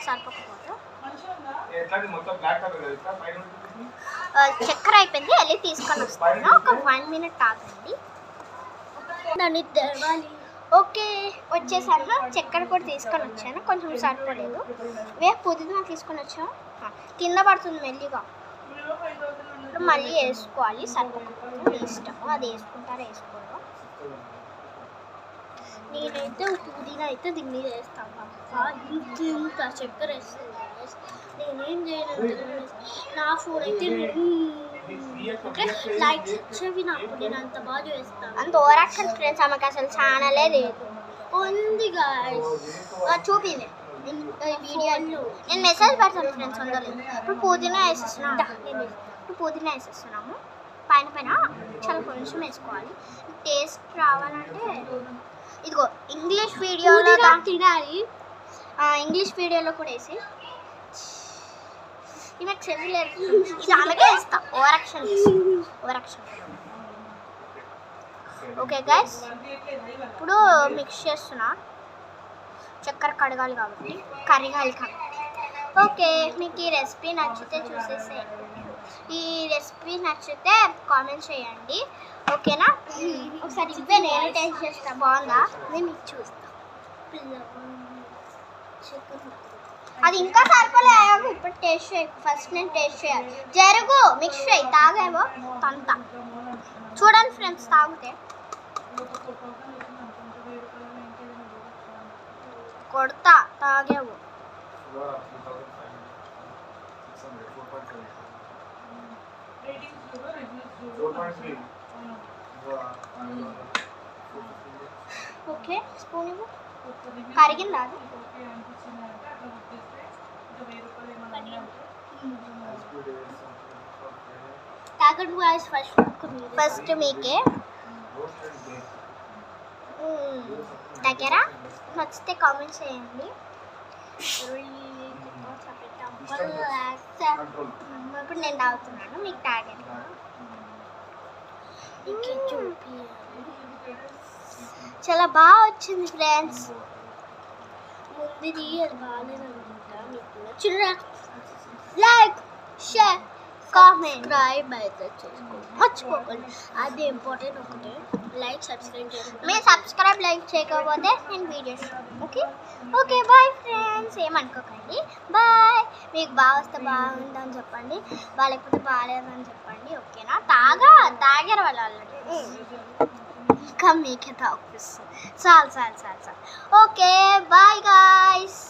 సరిపోకపోతే చక్కెర అయిపోయింది, వెళ్ళి తీసుకొని వస్తాను. ఒక 1 minute ఆగండి. దాన్ని తెరవాలి. ఓకే, వచ్చేసాను. చక్కెర కూడా తీసుకొని వచ్చాను, కొంచెం సరిపోలేదు. పుదీనా తీసుకొని వచ్చాను, కింద పడుతుంది మెల్లిగా. ఇప్పుడు మళ్ళీ వేసుకోవాలి, సరిపోకపోతే మీ ఇష్టము, అది వేసుకుంటారా వేసుకోరు. నేనైతే పుదీనా అయితే దీని మీద వేస్తాను. ఇంత చక్కెర వేస్తుంది. నేనేం చేయలేదు, నా ఫోన్ అయితే లైక్స్ వచ్చేవి నాకు. నేను అంత బాగా వేస్తాను. అంత ఓవర్ యాక్షన్ ఫ్రెండ్స్, ఆమెకు అసలు ఛానలే లేదు. ఉంది గాయ్స్, చూపింది వీడియోలో. నేను మెసేజ్ పెడతాను ఫ్రెండ్స్, అందరూ. ఇప్పుడు పుదీనా వేసేస్తున్నాము. పైన చాలా కొంచెం వేసుకోవాలి. టేస్ట్ రావాలంటే ఇదిగో ఇంగ్లీష్ వీడియోలో తినాలి. ఇంగ్లీష్ వీడియోలో కూడా వేసి ఈమెకు చెవిలేదు, ఇది అలాగే వేస్తా. Over action. ఓకే గైస్, ఇప్పుడు మిక్స్ చేస్తున్నా. చక్కెర కడగాలి కాబట్టి, కరగాలి కాబట్టి. ఓకే, మీకు ఈ రెసిపీ నచ్చితే చూసేసేయండి. ఈ రెసిపీ నచ్చితే కామెంట్ చేయండి, ఓకేనా? ఒకసారి ఇవే నేను టేస్ట్ చేస్తా, బాగుందా నేను మీకు చూస్తా. అది ఇంకా సరిపోలేదు, ఇప్పుడు టేస్ట్ చేయ. ఫస్ట్ నేను టేస్ట్ చేయాలి. జరుగు, మిక్స్ చేయి. తాగేమో తంత. చూడండి ఫ్రెండ్స్, తాగితే కొడతా. తాగేవు ఓకే. స్పూన్ ఇవ్వు. కరిగిందా అది? తాగండి గాయ్స్, ఫస్ట్ మీకే. దగ్గర నచ్చితే కామెంట్ చేయండి. ఇప్పుడు నేను తాగుతున్నాను, మీకు తాగాను. చాలా బాగా వచ్చింది ఫ్రెండ్స్. ముందుది అది బాగాలేదనుకుంటా. మీకు నచ్చిన లైక్, షేర్, కామెంట్, సబ్స్క్రైబ్ అయితే చేసుకోండి, మర్చిపోకండి. అది ఇంపార్టెంట్ ఒకటే. లైక్, సబ్స్క్రైబ్ చేసుకోండి. మీరు సబ్స్క్రైబ్ లైక్ చేయకపోతే నేను వీడియోస్. ఓకే బాయ్ ఫ్రెండ్స్, ఏమనుకోకండి. బాయ్. మీకు బాగా వస్తే బాగుందని చెప్పండి, బాగాలేకపోతే బాగాలేదని చెప్పండి, ఓకేనా? తాగారు వాళ్ళు ఆల్రెడీ, ఇంకా మీకే తాగిస్తుంది. చాలు. Okay bye guys.